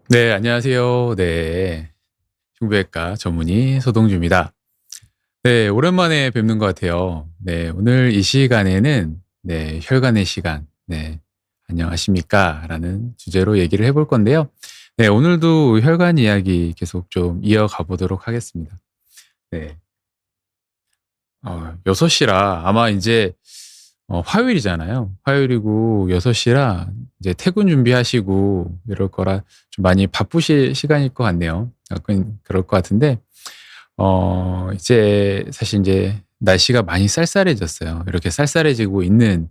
네, 안녕하세요. 네. 흉부외과 전문의 소동주입니다. 네, 오랜만에 뵙는 것 같아요. 네, 오늘 이 시간에는 네, 혈관의 시간, 네, 안녕하십니까? 라는 주제로 얘기를 해볼 건데요. 네, 오늘도 혈관 이야기 계속 좀 이어가 보도록 하겠습니다. 네. 6시라 아마 이제 화요일이잖아요. 화요일이고 6시라 이제 퇴근 준비하시고 이럴 거라 좀 많이 바쁘실 시간일 것 같네요. 약간 그럴 것 같은데 이제 사실 이제 날씨가 많이 쌀쌀해졌어요. 이렇게 쌀쌀해지고 있는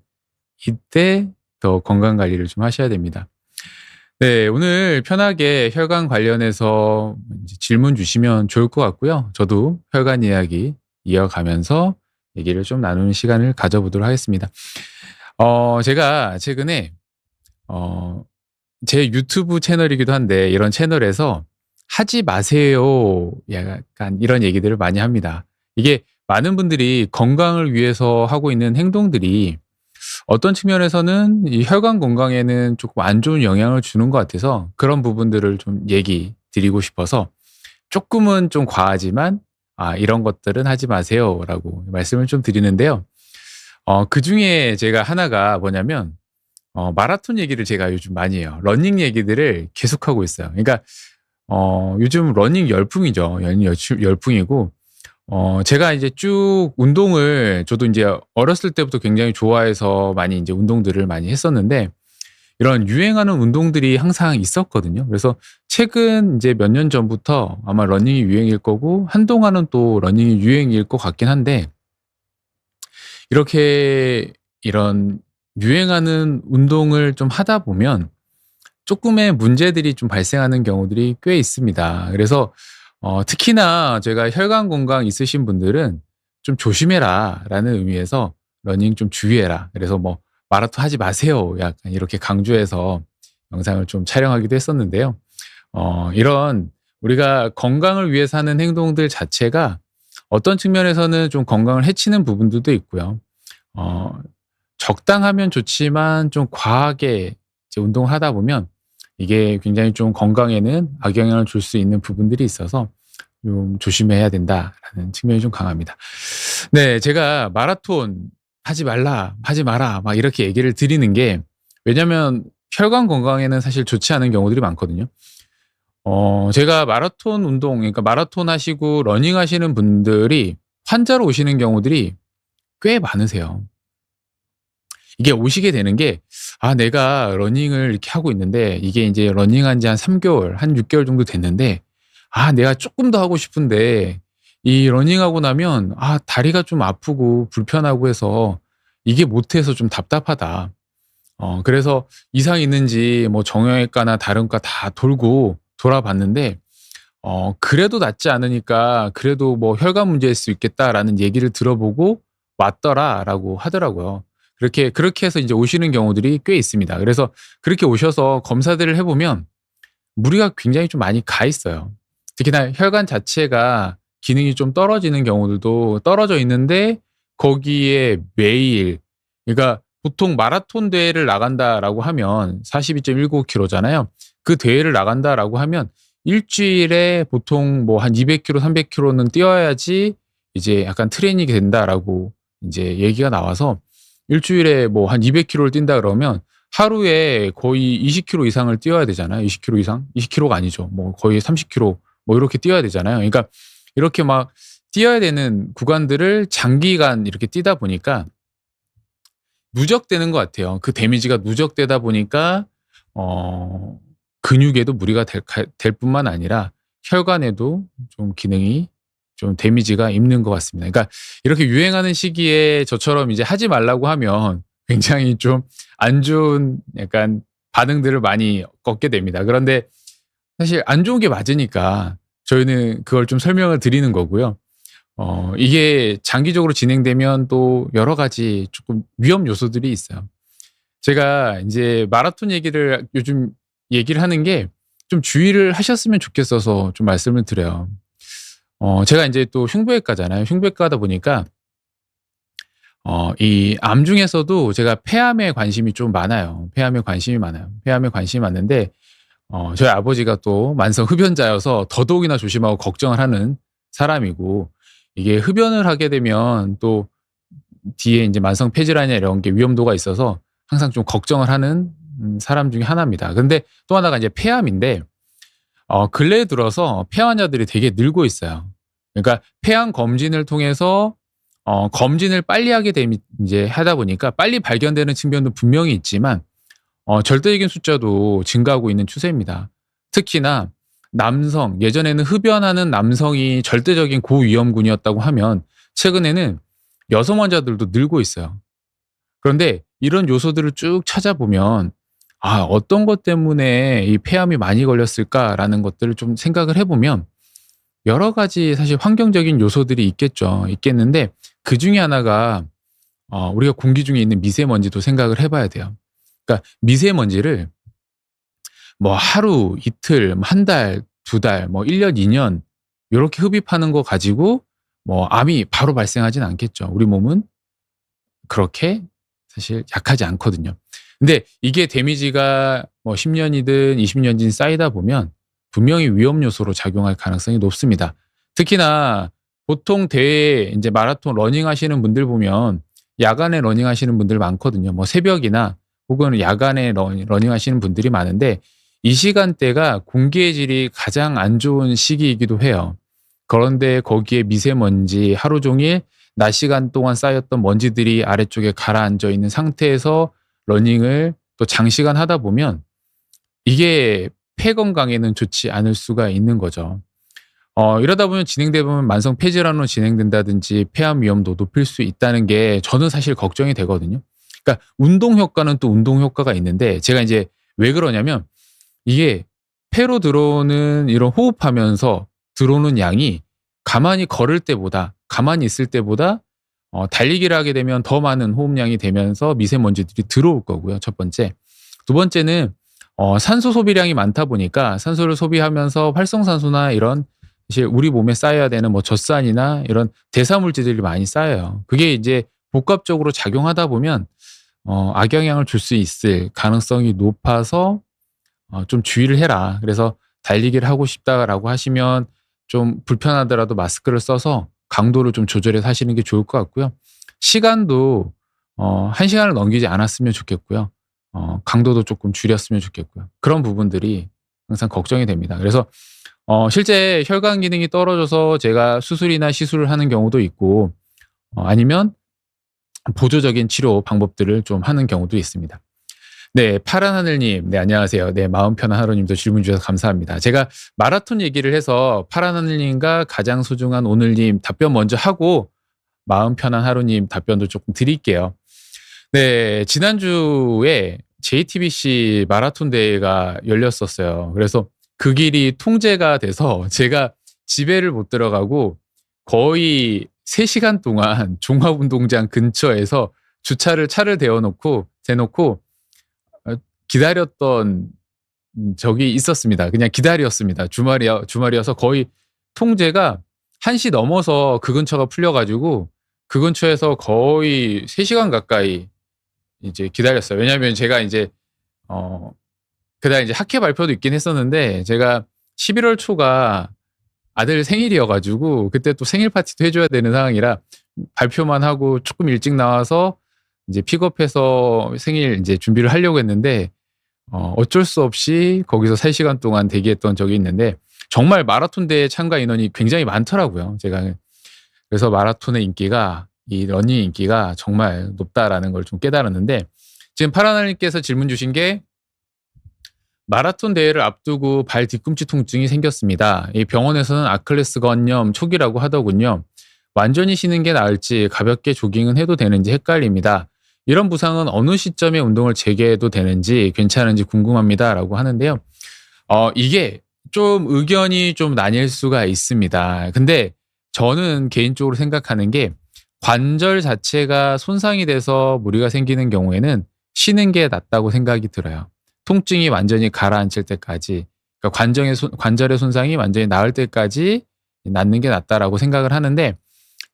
이때 더 건강 관리를 좀 하셔야 됩니다. 네. 오늘 편하게 혈관 관련해서 이제 질문 주시면 좋을 것 같고요. 저도 혈관 이야기 이어가면서 얘기를 좀 나누는 시간을 가져보도록 하겠습니다. 제가 최근에 어 제 유튜브 채널이기도 한데 이런 채널에서 "하지 마세요." 약간 이런 얘기들을 많이 합니다. 이게 많은 분들이 건강을 위해서 하고 있는 행동들이 어떤 측면에서는 이 혈관 건강에는 조금 안 좋은 영향을 주는 것 같아서 그런 부분들을 좀 얘기 드리고 싶어서 쪼끔은 좀 과하지만 "아 이런 것들은 하지 마세요."라고 말씀을 좀 드리는데요. 그중에 제가 하나가 뭐냐면 마라톤 얘기를 제가 요즘 많이 해요. 러닝 얘기들을 계속하고 있어요. 그러니까 요즘 러닝 열풍이죠. 러닝 열풍이고 제가 이제 쭉 운동을 저도 인제 어렸을 때부터 굉장히 좋아해서 많이 인제 운동들을 많이 했었는데 이런 유행하는 운동들이 항상 있었거든요. 그래서 최근 이제 몇 년 전부터 아마 러닝이 유행일 거고 한동안은 또 러닝이 유행일 것 같긴 한데 이렇게 이런 유행하는 운동을 좀 하다 보면 쪼끔의 문제들이 좀 발생하는 경우들이 꽤 있습니다. 그래서 특히나 제가 "혈관 건강 있으신 분들은 좀 조심해라."라는 의미에서 "러닝 좀 주의해라." 그래서 뭐 "마라톤 하지 마세요." 약간 이렇게 강조해서 영상을 좀 촬영하기도 했었는데요. 이런 우리가 건강을 위해서 하는 행동들 자체가 어떤 측면에서는 좀 건강을 해치는 부분들도 있고요. 어 적당하면 좋지만 좀 과하게 이제 운동을 하다 보면 이게 굉장히 좀 건강에는 악영향을 줄 수 있는 부분들이 있어서 좀 '조심해야 된다.'라는 측면이 좀 강합니다. 네. 제가 "마라톤 하지 말라. 하지 마라." 막 이렇게 얘기를 드리는 게 왜냐면 혈관 건강에는 사실 좋지 않은 경우들이 많거든요. 제가 마라톤 운동 그러니까 마라톤 하시고 러닝 하시는 분들이 환자로 오시는 경우들이 꽤 많으세요. 이게 오시게 되는 게 내가 러닝을 이렇게 하고 있는데 이게 인제 러닝한 지 한 3 개월, 한 6 개월 정도 됐는데 내가 쪼끔 더 하고 싶은데 이 러닝하고 나면 다리가 좀 아프고 불편하고 해서 이게 못해서 좀 답답하다. 그래서 이상이 있는지 뭐 정형외과나 다른 과 다 돌고 돌아봤는데 그래도 낫지 않으니까 그래도 뭐 "혈관 문제일 수 있겠다."라는 얘기를 들어보고 "왔더라."라고 하더라고요. 그렇게 해서 인제 오시는 경우들이 꽤 있습니다. 그래서 그렇게 오셔서 검사들을 해 보면 무리가 굉장히 좀 많이 가 있어요. 특히나 혈관 자체가 기능이 좀 떨어지는 경우들도 떨어져 있는데 거기에 매일 그러니까 보통 마라톤 대회를 나간다라고 하면 42.195 킬로잖아요. 그 대회를 나간다라고 하면 일 주일에 보통 뭐 한 200 킬로 300 킬로는 뛰어야지 이제 약간 트레이닝이 된다라고 인제 얘기가 나와서 일 주일에 뭐 한 200 킬로를 뛴다 그러면 하루에 거의 20 킬로 이상을 뛰어야 되잖아요. 20 킬로 이상? 20 킬로가 아니죠. 뭐 거의 30 킬로 뭐 이렇게 뛰어야 되잖아요. 그러니까 이렇게 막 뛰어야 되는 구간들을 장기간 이렇게 뛰다 보니까 누적되는 것 같아요. 그 데미지가 누적되다 보니까 어 근육에도 무리가 될 뿐만 아니라 혈관에도 좀 기능이 좀 데미지가 입는 것 같습니다. 그러니까 이렇게 유행하는 시기에 저처럼 이제 하지 말라고 하면 굉장히 좀 안 좋은 약간 반응들을 많이 얻게 됩니다. 그런데 사실 안 좋은 게 맞으니까 저희는 그걸 좀 설명을 드리는 거고요. 이게 장기적으로 진행되면 또 여러 가지 조금 위험 요소들이 있어요. 제가 인제 마라톤 얘기를 요즘 얘기를 하는 게 좀 주의를 하셨으면 좋겠어서 좀 말씀을 드려요. 제가 인제 또 흉부외과잖아요. 흉부외과다 보니까 이 암 중에서도 제가 폐암에 관심이 좀 많아요. 폐암에 관심이 많아요. 폐암에 관심이 많은데 저희 아버지가 또 만성 흡연자여서 더더욱이나 조심하고 걱정을 하는 사람이고, 이게 흡연을 하게 되면 또 뒤에 인제 만성 폐질환이나 이런 게 위험도가 있어서 항상 좀 걱정을 하는 사람 중에 하나입니다. 근데 또 하나가 이제 폐암인데, 근래에 들어서 폐 환자들이 되게 늘고 있어요. 그러니까 폐암 검진을 통해서 검진을 빨리 하게 되면 인제 하다 보니까 빨리 발견되는 측면도 분명히 있지만 절대적인 숫자도 증가하고 있는 추세입니다. 특히나 남성, 예전에는 흡연하는 남성이 절대적인 고위험군이었다고 하면 최근에는 여성 환자들도 늘고 있어요. 그런데 이런 요소들을 쭉 찾아보면 '아 어떤 것 때문에 이 폐암이 많이 걸렸을까?'라는 것들을 좀 생각을 해 보면 여러 가지 사실 환경적인 요소들이 있겠는데, 그중에 하나가 우리가 공기 중에 있는 미세먼지도 생각을 해 봐야 돼요. 그러니까 미세먼지를 뭐 하루, 이틀, 뭐 한 달, 두 달, 뭐 1 년, 2년 요렇게 흡입하는 거 가지고 뭐 암이 바로 발생하진 않겠죠. 우리 몸은 그렇게 사실 약하지 않거든요. 근데 이게 데미지가 뭐 10 년이든 20 년이든 쌓이다 보면 분명히 위험 요소로 작용할 가능성이 높습니다. 특히나 보통 대회 인제 마라톤 러닝 하시는 분들 보면 야간에 러닝 하시는 분들 많거든요. 뭐 새벽이나 혹은 야간에 러닝 하시는 분들이 많은데, 이 시간대가 공기의 질이 가장 안 좋은 시기이기도 해요. 그런데 거기에 미세먼지, 하루 종일 낮 시간 동안 쌓였던 먼지들이 아래쪽에 가라앉아 있는 상태에서 러닝을 또 장시간 하다 보면 이게 폐 건강에는 좋지 않을 수가 있는 거죠. 이러다 보면 진행되다 보면 만성 폐질환으로 진행된다든지 폐암 위험도 높일 수 있다는 게 저는 사실 걱정이 되거든요. 그러니까 운동 효과는 또 운동 효과가 있는데, 제가 인제 왜 그러냐면 이게 폐로 들어오는 이런 호흡하면서 들어오는 양이 가만히 걸을 때보다, 가만히 있을 때보다 달리기를 하게 되면 더 많은 호흡량이 되면서 미세먼지들이 들어올 거고요, 첫 번째. 두 번째는 산소 소비량이 많다 보니까 산소를 소비하면서 활성산소나 이런 사실 우리 몸에 쌓여야 되는 뭐 젖산이나 이런 대사물질들이 많이 쌓여요. 그게 이제 복합적으로 작용하다 보면 악영향을 줄 수 있을 가능성이 높아서 좀 주의를 해라. 그래서 달리기를 하고 싶다라고 하시면 좀 불편하더라도 마스크를 써서 강도를 좀 조절해서 하시는 게 좋을 것 같고요. 시간도 1 시간을 넘기지 않았으면 좋겠고요. 강도도 조금 줄였으면 좋겠고요. 그런 부분들이 항상 걱정이 됩니다. 그래서 실제 혈관 기능이 떨어져서 제가 수술이나 시술을 하는 경우도 있고, 아니면 보조적인 치료 방법들을 좀 하는 경우도 있습니다. 네. 파란 하늘님, 네 안녕하세요. 네 마음 편한 하루님도 질문 주셔서 감사합니다. 제가 마라톤 얘기를 해서 파란 하늘님과 가장 소중한 오늘님 답변 먼저 하고 마음 편한 하루님 답변도 조금 드릴게요. 네. 지난주에 JTBC 마라톤 대회가 열렸었어요. 그래서 그 길이 통제가 돼서 제가 집에를 못 들어가고 거의 3 시간 동안 종합운동장 근처에서 차를 대놓고 기다렸던 적이 있었습니다. 그냥 기다렸습니다. 주말이어서 거의 통제가 1시 넘어서 그 근처가 풀려 가지고 그 근처에서 거의 3 시간 가까이 이제 기다렸어요. 왜냐하면 제가 인제 어 그날 이제 학회 발표도 있긴 했었는데, 제가 11월 초가 아들 생일이어 가지고 그때 또 생일 파티도 해 줘야 되는 상황이라 발표만 하고 쪼끔 일찍 나와서 인제 픽업해서 생일 인제 준비를 하려고 했는데, 어쩔 수 없이 거기서 3 시간 동안 대기했던 적이 있는데, 정말 마라톤 대회 참가 인원이 굉장히 많더라고요. 제가 그래서 마라톤의 인기가, 이 러닝 인기가 정말 높다라는 걸 좀 깨달았는데, 지금 파라나님께서 질문 주신 게 마라톤 대회를 앞두고 발 뒤꿈치 통증이 생겼습니다. 이 병원에서는 아킬레스 건염 초기라고 하더군요. 완전히 쉬는 게 나을지 가볍게 조깅은 해도 되는지 헷갈립니다. 이런 부상은 어느 시점에 운동을 재개해도 되는지 괜찮은지 궁금합니다라고 하는데요. 이게 좀 의견이 좀 나뉠 수가 있습니다. 근데 저는 개인적으로 생각하는 게, 관절 자체가 손상이 돼서 무리가 생기는 경우에는 쉬는 게 낫다고 생각이 들어요. 통증이 완전히 가라앉을 때까지, 그러니까 관절의 손상이 완전히 나을 때까지 낫는 게 낫다라고 생각을 하는데,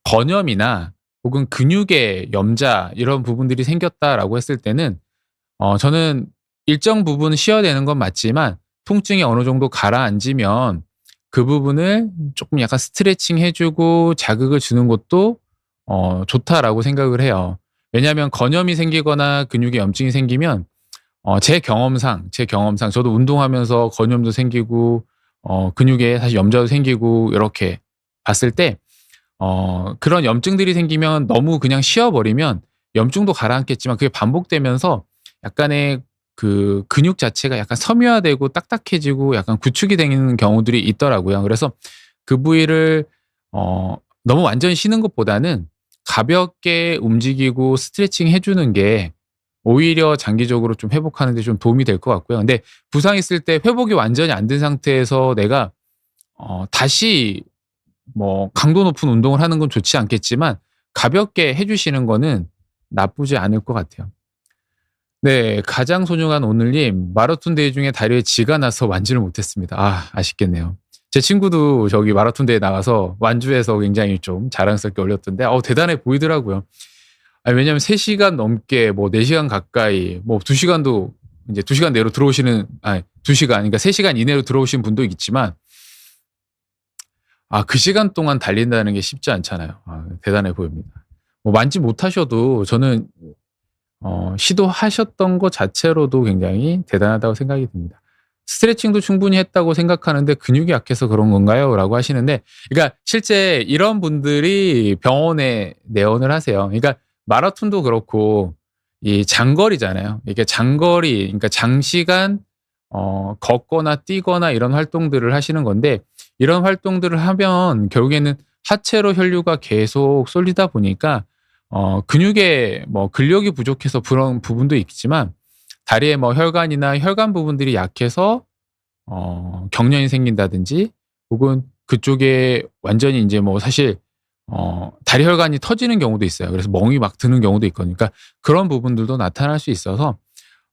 건염이나 혹은 근육의 염자 이런 부분들이 생겼다라고 했을 때는 저는 일정 부분 쉬어야 되는 건 맞지만 통증이 어느 정도 가라앉으면 그 부분을 조금 약간 스트레칭 해 주고 자극을 주는 것도 좋다라고 생각을 해요. 왜냐하면 건염이 생기거나 근육에 염증이 생기면 제 경험상 저도 운동하면서 건염도 생기고 근육에 사실 염좌도 생기고 이렇게 봤을 때 그런 염증들이 생기면 너무 그냥 쉬어 버리면 염증도 가라앉겠지만 그게 반복되면서 약간의 그 근육 자체가 약간 섬유화되고 딱딱해지고 약간 구축이 되는 경우들이 있더라고요. 그래서 그 부위를 너무 완전히 쉬는 것보다는 가볍게 움직이고 스트레칭 해 주는 게 오히려 장기적으로 좀 회복하는 데 좀 도움이 될 것 같고요. 근데 부상했을 때 회복이 완전히 안 된 상태에서 내가 다시 뭐 강도 높은 운동을 하는 건 좋지 않겠지만 가볍게 해 주시는 거는 나쁘지 않을 것 같아요. 네. 가장 소중한 오늘님, 마라톤 대회 중에 다리에 쥐가 나서 완주를 못했습니다. 아쉽겠네요. 제 친구도 저기 마라톤 대회 나가서 완주해서 굉장히 좀 자랑스럽게 올렸던데 대단해 보이더라고요. 왜냐하면 3 시간 넘게 뭐 4 시간 가까이 뭐 2 시간도 인제 2 시간 내로 들어오시는 2 시간 그러니까 3 시간 이내로 들어오신 분도 있지만 그 시간 동안 달린다는 게 쉽지 않잖아요. 대단해 보입니다. 뭐 만지 못하셔도 저는 시도하셨던 것 자체로도 굉장히 대단하다고 생각이 듭니다. "스트레칭도 충분히 했다고 생각하는데 근육이 약해서 그런 건가요?"라고 하시는데 그러니까 실제 이런 분들이 병원에 내원을 하세요. 그러니까 마라톤도 그렇고 이 장거리잖아요. 이게 장거리 그러니까 장시간 걷거나 뛰거나 이런 활동들을 하시는 건데 이런 활동들을 하면 결국에는 하체로 혈류가 계속 쏠리다 보니까 근육에 뭐 근력이 부족해서 그런 부분도 있지만 다리에 뭐 혈관이나 혈관 부분들이 약해서 경련이 생긴다든지 혹은 그쪽에 완전히 인제 뭐 사실 다리 혈관이 터지는 경우도 있어요. 그래서 멍이 막 드는 경우도 있거든요. 그러니까 그런 부분들도 나타날 수 있어서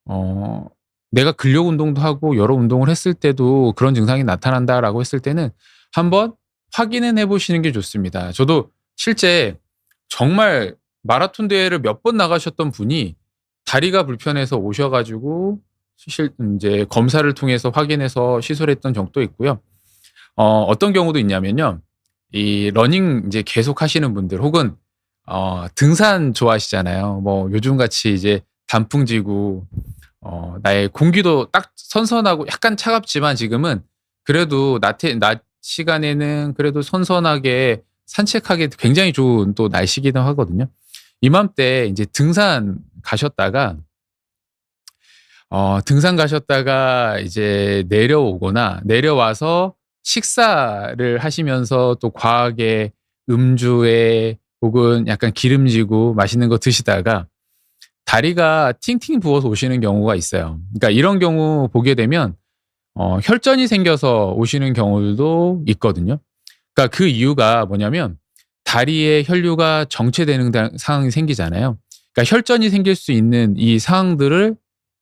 어 내가 근력 운동도 하고 여러 운동을 했을 때도 그런 증상이 나타난다라고 했을 때는 한번 확인은 해 보시는 게 좋습니다. 저도 실제 정말 마라톤 대회를 몇 번 나가셨던 분이 다리가 불편해서 오셔 가지고 인제 검사를 통해서 확인해서 시술을 했던 적도 있고요. 어떤 경우도 있냐면요. 이 러닝 인제 계속 하시는 분들 혹은 등산 좋아하시잖아요. 뭐 요즘같이 이제 단풍지고 나의 공기도 딱 선선하고 약간 차갑지만 지금은 그래도 낮 시간에는 그래도 선선하게 산책하기 굉장히 좋은 또 날씨이기도 하거든요. 이맘때 인제 등산 가셨다가 이제 내려오거나 내려와서 식사를 하시면서 또 과하게 음주에 혹은 약간 기름지고 맛있는 거 드시다가 다리가 팅팅 부어서 오시는 경우가 있어요. 그러니까 이런 경우 보게 되면 혈전이 생겨서 오시는 경우들도 있거든요. 그러니까 그 이유가 뭐냐면 다리에 혈류가 정체되는 상황이 생기잖아요. 그러니까 혈전이 생길 수 있는 이 상황들을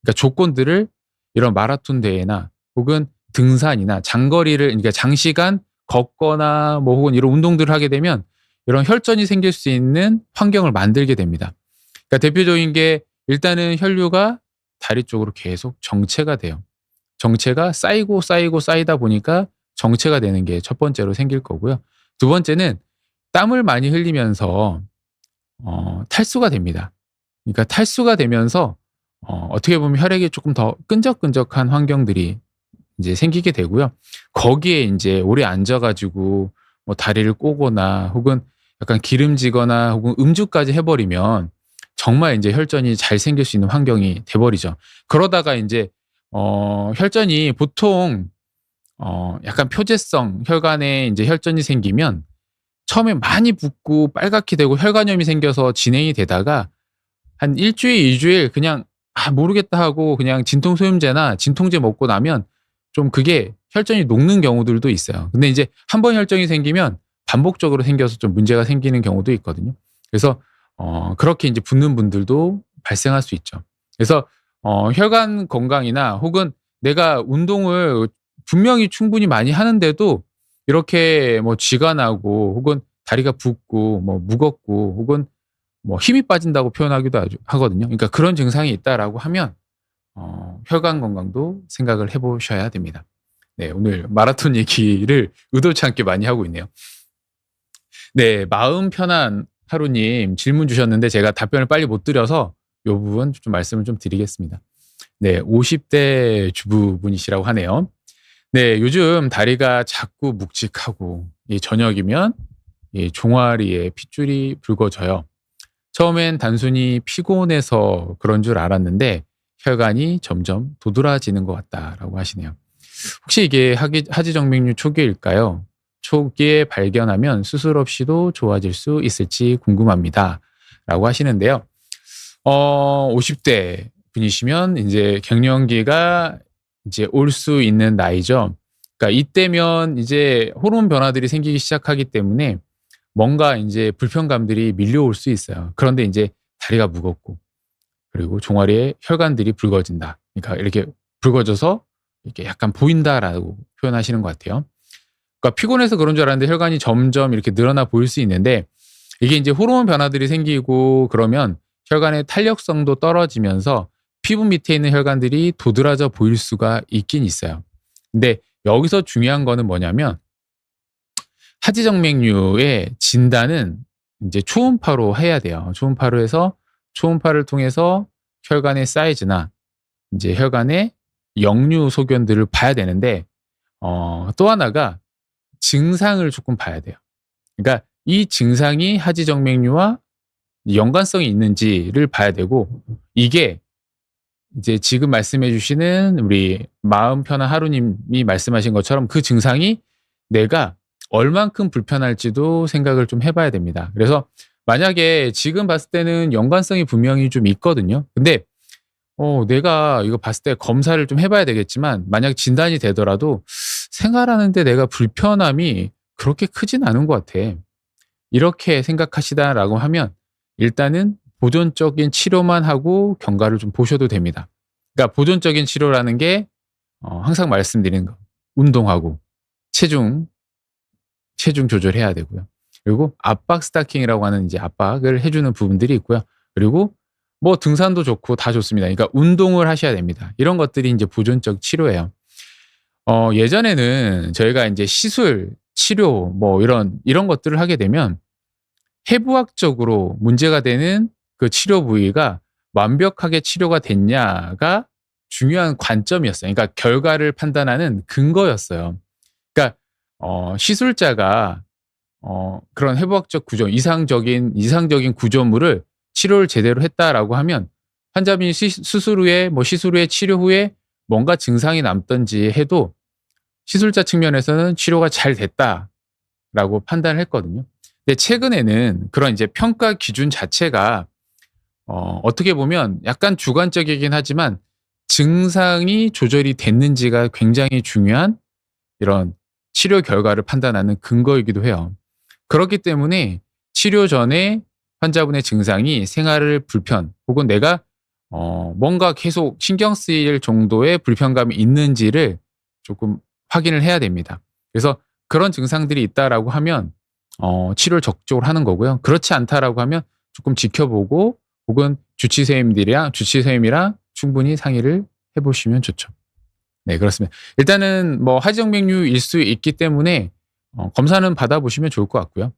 그러니까 조건들을 이런 마라톤 대회나 혹은 등산이나 장거리를 그러니까 장시간 걷거나 뭐 혹은 이런 운동들을 하게 되면 이런 혈전이 생길 수 있는 환경을 만들게 됩니다. 그러니까 대표적인 게 일단은 혈류가 다리 쪽으로 계속 정체가 돼요. 정체가 쌓이고 쌓이다 보니까 정체가 되는 게 첫 번째로 생길 거고요. 두 번째는 땀을 많이 흘리면서 탈수가 됩니다. 그러니까 탈수가 되면서 어떻게 보면 혈액이 조금 더 끈적끈적한 환경들이 인제 생기게 되고요. 거기에 인제 오래 앉아 가지고 뭐 다리를 꼬거나 혹은 약간 기름지거나 혹은 음주까지 해 버리면 정말 인제 혈전이 잘 생길 수 있는 환경이 돼 버리죠. 그러다가 인제 혈전이 보통 약간 표재성 혈관에 인제 혈전이 생기면 처음에 많이 붓고 빨갛게 되고 혈관염이 생겨서 진행이 되다가 한 1 주일, 2 주일 그냥 '아 모르겠다.' 하고 그냥 진통소염제나 진통제 먹고 나면 좀 그게 혈전이 녹는 경우들도 있어요. 근데 인제 한 번 혈전이 생기면 반복적으로 생겨서 좀 문제가 생기는 경우도 있거든요. 그래서 그렇게 인제 붓는 분들도 발생할 수 있죠. 그래서 혈관 건강이나 혹은 내가 운동을 분명히 충분히 많이 하는데도 이렇게 뭐 쥐가 나고 혹은 다리가 붓고 뭐 무겁고 혹은 뭐 힘이 빠진다고 표현하기도 하거든요. 그러니까 그런 증상이 있다라고 하면 혈관 건강도 생각을 해보셔야 됩니다. 네, 오늘 마라톤 얘기를 의도치 않게 많이 하고 있네요. 네, 마음 편한 하루님 질문 주셨는데 제가 답변을 빨리 못 드려서 이 부분 좀 말씀을 좀 드리겠습니다. 네, 50대 주부분이시라고 하네요. 네, 요즘 다리가 자꾸 묵직하고 이 저녁이면 이 종아리에 핏줄이 붉어져요. 처음엔 단순히 피곤해서 그런 줄 알았는데 혈관이 점점 도드라지는 것 같다라고 하시네요. 혹시 이게 하지정맥류 초기일까요? 초기에 발견하면 수술 없이도 좋아질 수 있을지 궁금합니다. 라고 하시는데요. 50대 분이시면 이제 갱년기가 이제 올 수 있는 나이죠. 그러니까 이때면 이제 호르몬 변화들이 생기기 시작하기 때문에 뭔가 이제 불편감들이 밀려올 수 있어요. 그런데 이제 다리가 무겁고 그리고 종아리에 혈관들이 붉어진다. 그러니까 이렇게 붉어져서 이렇게 약간 보인다라고 표현하시는 것 같아요. 그러니까 피곤해서 그런 줄 알았는데 혈관이 점점 이렇게 늘어나 보일 수 있는데 이게 이제 호르몬 변화들이 생기고 그러면 혈관의 탄력성도 떨어지면서 피부 밑에 있는 혈관들이 도드라져 보일 수가 있긴 있어요. 근데 여기서 중요한 거는 뭐냐면 하지정맥류의 진단은 이제 초음파로 해야 돼요. 초음파로 해서 초음파를 통해서 혈관의 사이즈나 이제 혈관의 역류 소견들을 봐야 되는데 또 하나가 증상을 조금 봐야 돼요. 그러니까 이 증상이 하지정맥류와 연관성이 있는지를 봐야 되고 이게 이제 지금 말씀해 주시는 우리 마음 편한 하루님이 말씀하신 것처럼 그 증상이 내가 얼만큼 불편할지도 생각을 좀 해봐야 됩니다. 그래서 만약에 지금 봤을 때는 연관성이 분명히 좀 있거든요. 근데 내가 이거 봤을 때 검사를 좀 해봐야 되겠지만 만약 진단이 되더라도 생활하는데 내가 불편함이 그렇게 크진 않은 것 같아. 이렇게 생각하시다라고 하면 일단은 보존적인 치료만 하고 경과를 좀 보셔도 됩니다. 그러니까 보존적인 치료라는 게 항상 말씀드리는 거. 운동하고 체중 조절해야 되고요. 그리고 압박 스타킹이라고 하는 이제 압박을 해주는 부분들이 있고요. 그리고 뭐 등산도 좋고 다 좋습니다. 그러니까 운동을 하셔야 됩니다. 이런 것들이 이제 보존적 치료예요. 예전에는 저희가 이제 시술, 치료 뭐 이런 것들을 하게 되면 해부학적으로 문제가 되는 그 치료 부위가 완벽하게 치료가 됐냐가 중요한 관점이었어요. 그러니까 결과를 판단하는 근거였어요. 그러니까 시술자가 그런 해부학적 구조, 이상적인 구조물을 치료를 제대로 했다라고 하면 환자분이 수술 후에 뭐 시술 후에 치료 후에 뭔가 증상이 남든지 해도 시술자 측면에서는 치료가 잘 됐다라고 판단을 했거든요. 근데 최근에는 그런 이제 평가 기준 자체가 어떻게 보면 약간 주관적이긴 하지만 증상이 조절이 됐는지가 굉장히 중요한 이런 치료 결과를 판단하는 근거이기도 해요. 그렇기 때문에 치료 전에 환자분의 증상이 생활을 불편 혹은 내가 뭔가 계속 신경 쓰일 정도의 불편감이 있는지를 조금 확인을 해야 됩니다. 그래서 그런 증상들이 있다라고 하면 치료를 적극적으로 하는 거고요. 그렇지 않다라고 하면 조금 지켜보고 혹은 주치의님이랑 충분히 상의를 해보시면 좋죠. 네, 그렇습니다. 일단은 뭐 하지정맥류일 수 있기 때문에 검사는 받아보시면 좋을 것 같고요.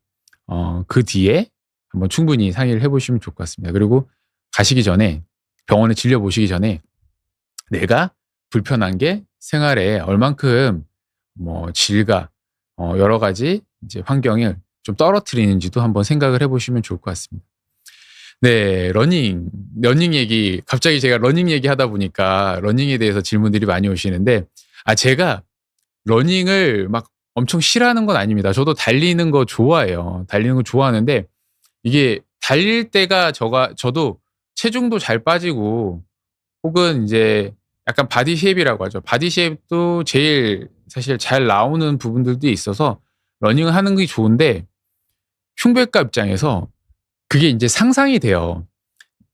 그 뒤에 한번 충분히 상의를 해보시면 좋을 것 같습니다. 그리고 가시기 전에 병원에 진료 보시기 전에 내가 불편한 게 생활에 얼만큼 뭐 질과 여러 가지 이제 환경을 좀 떨어뜨리는지도 한번 생각을 해보시면 좋을 것 같습니다. 네, 러닝 얘기, 갑자기 제가 러닝 얘기하다 보니까 러닝에 대해서 질문들이 많이 오시는데, 제가 러닝을 막 엄청 싫어하는 건 아닙니다. 저도 달리는 거 좋아해요. 달리는 거 좋아하는데, 이게 달릴 때가 저도 체중도 잘 빠지고, 혹은 이제 약간 바디 쉐입이라고 하죠. 바디 쉐입도 제일 사실 잘 나오는 부분들도 있어서 러닝을 하는 게 좋은데, 흉부외과 입장에서 그게 이제 상상이 돼요.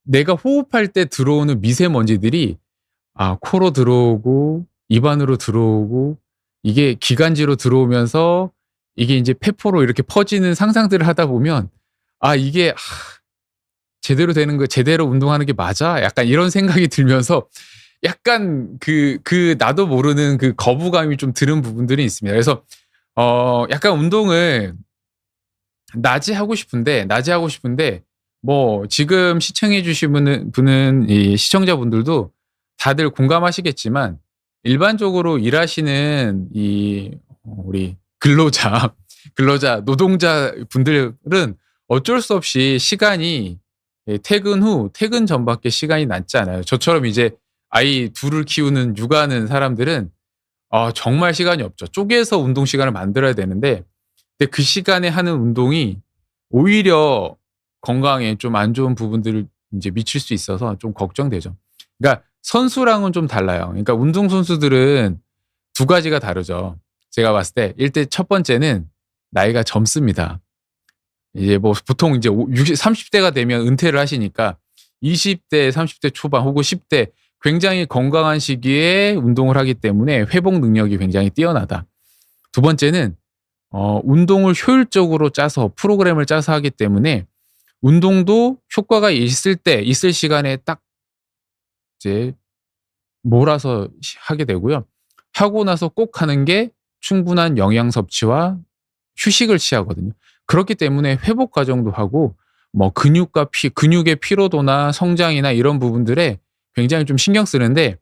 내가 호흡할 때 들어오는 미세먼지들이 코로 들어오고 입 안으로 들어오고 이게 기관지로 들어오면서 이게 이제 폐포로 이렇게 퍼지는 상상들을 하다 보면 이게 제대로 되는 거, 제대로 운동하는 게 맞아? 약간 이런 생각이 들면서 약간 나도 모르는 그 거부감이 좀 드는 부분들이 있습니다. 그래서 약간 운동을 낮에 하고 싶은데 뭐 지금 시청해 주신 분은 이 시청자분들도 다들 공감하시겠지만 일반적으로 일하시는 우리 근로자 노동자분들은 어쩔 수 없이 시간이 퇴근 전밖에 시간이 남지 않아요. 저처럼 이제 아이 둘을 키우는 육아하는 사람들은 정말 시간이 없죠. 쪼개서 운동 시간을 만들어야 되는데 근데 그 시간에 하는 운동이 오히려 건강에 좀 안 좋은 부분들을 인제 미칠 수 있어서 좀 걱정되죠. 그러니까 선수랑은 좀 달라요. 그러니까 운동선수들은 두 가지가 다르죠. 제가 봤을 때 첫 번째는 나이가 젊습니다. 이제 뭐 보통 이제 30 대가 되면 은퇴를 하시니까 20 대, 30대 초반 혹은 10대 굉장히 건강한 시기에 운동을 하기 때문에 회복 능력이 굉장히 뛰어나다. 두 번째는 운동을 효율적으로 짜서 프로그램을 짜서 하기 때문에 운동도 효과가 있을 시간에 딱 이제 몰아서 하게 되고요. 하고 나서 꼭 하는 게 충분한 영양 섭취와 휴식을 취하거든요. 그렇기 때문에 회복 과정도 하고 뭐 근육의 피로도나 성장이나 이런 부분들에 굉장히 좀 신경 쓰는데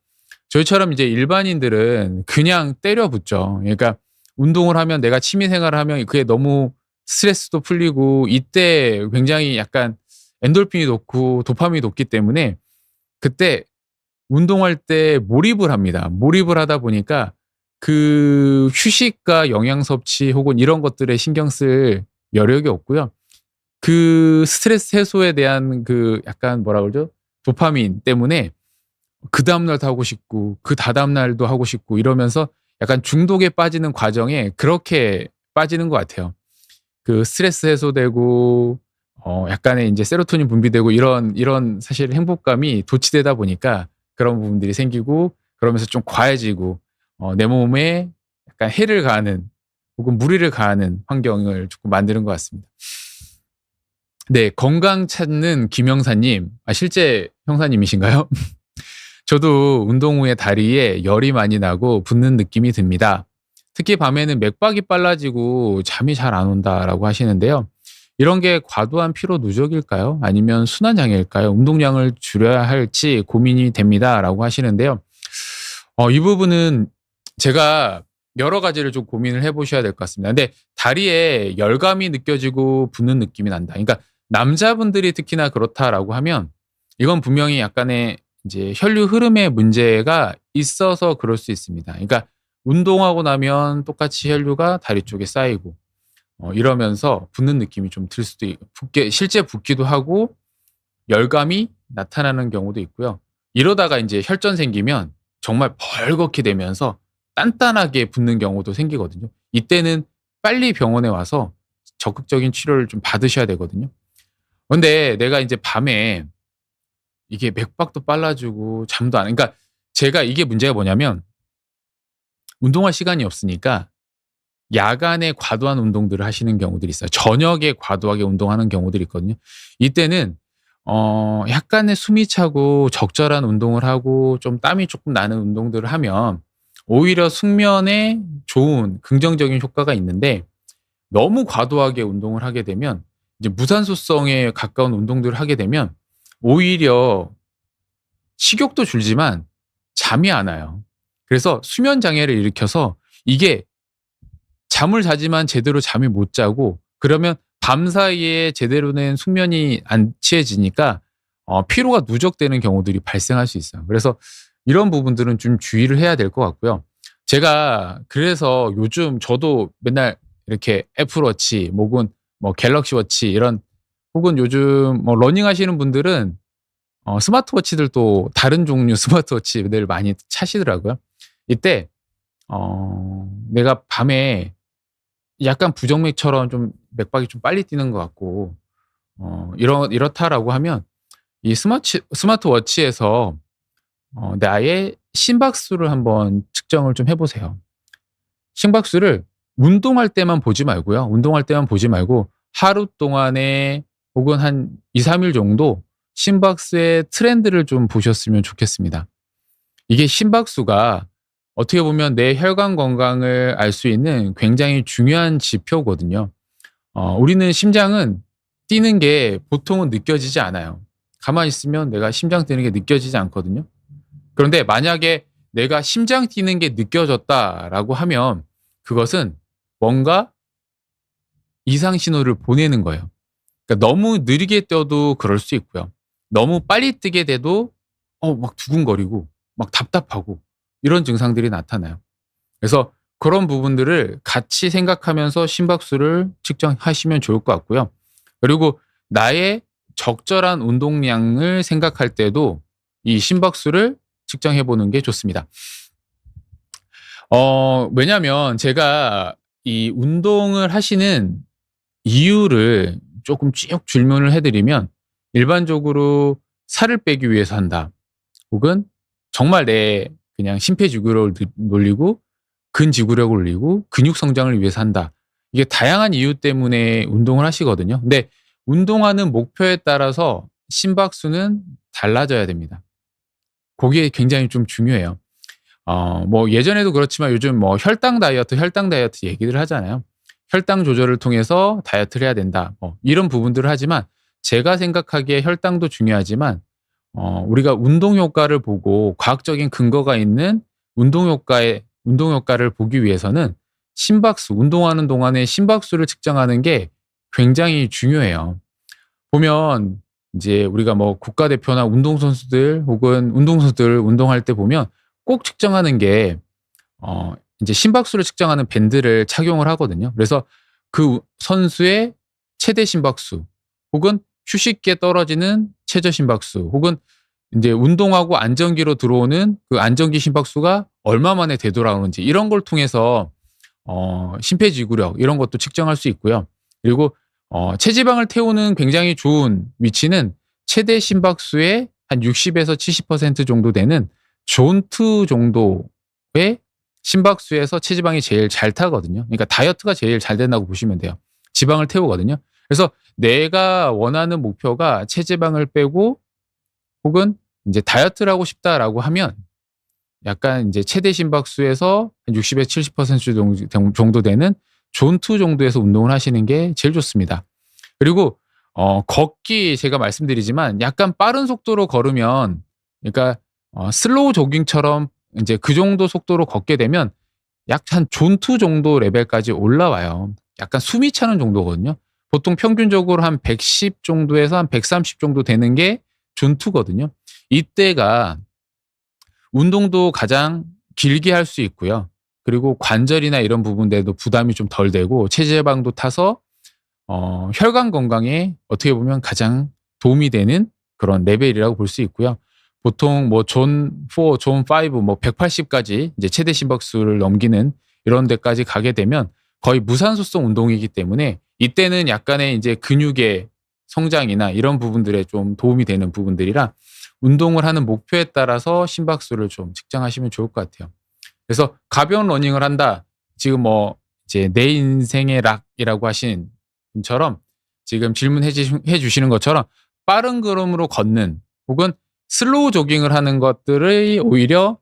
저희처럼 이제 일반인들은 그냥 때려 붓죠. 그러니까 운동을 하면 내가 취미 생활을 하면 그게 너무 스트레스도 풀리고 이때 굉장히 약간 엔돌핀이 높고 도파민이 높기 때문에 그때 운동할 때 몰입을 합니다. 몰입을 하다 보니까 그 휴식과 영양 섭취 혹은 이런 것들에 신경 쓸 여력이 없고요. 그 스트레스 해소에 대한 그 약간 뭐라 그러죠? 도파민 때문에 그다음 날도 하고 싶고 그다다음 날도 하고 싶고 이러면서 약간 중독에 빠지는 과정에 그렇게 빠지는 것 같아요. 그 스트레스 해소되고 약간의 인제 세로토닌 분비되고 이런 사실 행복감이 도취되다 보니까 그런 부분들이 생기고 그러면서 좀 과해지고 내 몸에 약간 해를 가하는 혹은 무리를 가하는 환경을 조금 만드는 것 같습니다. 네. 건강 찾는 김영사님. 실제 형사님이신가요? 저도 운동 후에 다리에 열이 많이 나고 붓는 느낌이 듭니다. 특히 밤에는 맥박이 빨라지고 잠이 잘 안 온다라고 하시는데요. 이런 게 과도한 피로 누적일까요? 아니면 순환 장애일까요? 운동량을 줄여야 할지 고민이 됩니다라고 하시는데요. 이 부분은 제가 여러 가지를 좀 고민을 해 보셔야 될 것 같습니다. 근데 다리에 열감이 느껴지고 붓는 느낌이 난다. 그러니까 남자분들이 특히나 그렇다라고 하면 이건 분명히 약간의 이제 혈류 흐름에 문제가 있어서 그럴 수 있습니다. 그러니까 운동하고 나면 똑같이 혈류가 다리 쪽에 쌓이고 이러면서 붓는 느낌이 좀 들 수도 실제 붓기도 하고 열감이 나타나는 경우도 있고요. 이러다가 인제 혈전 생기면 정말 벌겋게 되면서 단단하게 붓는 경우도 생기거든요. 이때는 빨리 병원에 와서 적극적인 치료를 좀 받으셔야 되거든요. 근데 내가 인제 밤에 이게 맥박도 빨라지고 잠도 안 그러니까 제가 이게 문제가 뭐냐면 운동할 시간이 없으니까 야간에 과도한 운동들을 하시는 경우들이 있어요. 저녁에 과도하게 운동하는 경우들이 있거든요. 이때는 약간의 숨이 차고 적절한 운동을 하고 좀 땀이 조금 나는 운동들을 하면 오히려 숙면에 좋은 긍정적인 효과가 있는데 너무 과도하게 운동을 하게 되면 이제 무산소성에 가까운 운동들을 하게 되면 오히려 식욕도 줄지만 잠이 안 와요. 그래서 수면 장애를 일으켜서 이게 잠을 자지만 제대로 잠이 못 자고 그러면 밤사이에 제대로 된 숙면이 안 취해지니까 피로가 누적되는 경우들이 발생할 수 있어요. 그래서 이런 부분들은 좀 주의를 해야 될 것 같고요. 제가 그래서 요즘 저도 맨날 이렇게 애플워치 혹은 뭐 갤럭시 워치 이런 혹은 요즘 뭐 러닝하시는 분들은 스마트워치들도 다른 종류 스마트워치들 많이 차시더라고요. 이때 내가 밤에 약간 부정맥처럼 좀 맥박이 좀 빨리 뛰는 것 같고 이렇다라고 하면 이 스마트워치에서 나의 심박수를 한번 측정을 좀 해 보세요. 심박수를 운동할 때만 보지 말고요. 운동할 때만 보지 말고 하루 동안에 혹은 한 2-3일 정도 심박수의 트렌드를 좀 보셨으면 좋겠습니다. 이게 심박수가 어떻게 보면 내 혈관 건강을 알 수 있는 굉장히 중요한 지표거든요. 우리는 심장은 뛰는 게 보통은 느껴지지 않아요. 가만히 있으면 내가 심장 뛰는 게 느껴지지 않거든요. 그런데 만약에 내가 심장 뛰는 게 느껴졌다라고 하면 그것은 뭔가 이상 신호를 보내는 거예요. 그러니까 너무 느리게 뛰어도 그럴 수 있고요. 너무 빨리 뛰게 돼도 막 두근거리고 막 답답하고 이런 증상들이 나타나요. 그래서 그런 부분들을 같이 생각하면서 심박수를 측정하시면 좋을 것 같고요. 그리고 나의 적절한 운동량을 생각할 때도 이 심박수를 측정해 보는 게 좋습니다. 왜냐면 제가 이 운동을 하시는 이유를 조금 쭉 질문을 해 드리면 일반적으로 살을 빼기 위해서 한다. 혹은 정말 내 그냥 심폐지구력을 놀리고 근지구력을 올리고 근육 성장을 위해서 한다. 이게 다양한 이유 때문에 운동을 하시거든요. 근데 운동하는 목표에 따라서 심박수는 달라져야 됩니다. 그게 굉장히 좀 중요해요. 뭐 예전에도 그렇지만 요즘 뭐 혈당 다이어트 얘기를 하잖아요. 혈당 조절을 통해서 다이어트를 해야 된다. 이런 부분들을 하지만 제가 생각하기에 혈당도 중요하지만 우리가 운동 효과를 보고 과학적인 근거가 있는 운동 효과를 보기 위해서는 심박수, 운동하는 동안에 심박수를 측정하는 게 굉장히 중요해요. 보면 이제 우리가 뭐 국가대표나 운동선수들 혹은 운동선수들 운동할 때 보면 꼭 측정하는 게 이제 심박수를 측정하는 밴드를 착용을 하거든요. 그래서 그 선수의 최대 심박수 혹은 휴식기에 떨어지는 최저 심박수 혹은 인제 운동하고 안정기로 들어오는 그 안정기 심박수가 얼마 만에 되돌아오는지 이런 걸 통해서 심폐지구력 이런 것도 측정할 수 있고요. 그리고 체지방을 태우는 굉장히 좋은 위치는 최대 심박수의 한 60에서 70% 정도 되는 존2 정도의 심박수에서 체지방이 제일 잘 타거든요. 그러니까 다이어트가 제일 잘 된다고 보시면 돼요. 지방을 태우거든요. 그래서 내가 원하는 목표가 체지방을 빼고 혹은 인제 '다이어트를 하고 싶다.'라고 하면 약간 인제 최대 심박수에서 한 60에서 70% 정도 되는 존2 정도에서 운동을 하시는 게 제일 좋습니다. 그리고 걷기 제가 말씀드리지만 약간 빠른 속도로 걸으면 그러니까 슬로우 조깅처럼 인제 그 정도 속도로 걷게 되면 약 한 존2 정도 레벨까지 올라와요. 약간 숨이 차는 정도거든요. 보통 평균적으로 한 110 정도에서 한 130 정도 되는 게 존2 거든요. 이때가 운동도 가장 길게 할 수 있고요. 그리고 관절이나 이런 부분들에도 부담이 좀 덜 되고 체지방도 타서 혈관 건강에 어떻게 보면 가장 도움이 되는 그런 레벨이라고 볼 수 있고요. 보통 뭐 존4, 존5 뭐 180 까지 이제 최대 심박수를 넘기는 이런 데까지 가게 되면 거의 무산소성 운동이기 때문에 이때는 약간의 인제 근육의 성장이나 이런 부분들에 좀 도움이 되는 부분들이라 운동을 하는 목표에 따라서 심박수를 좀 측정하시면 좋을 것 같아요. 그래서 가벼운 러닝을 한다. 지금 뭐 이제 내 인생의 락이라고 하신 분처럼 지금 질문해 주시는 것처럼 빠른 걸음으로 걷는 혹은 슬로우 조깅을 하는 것들의 오히려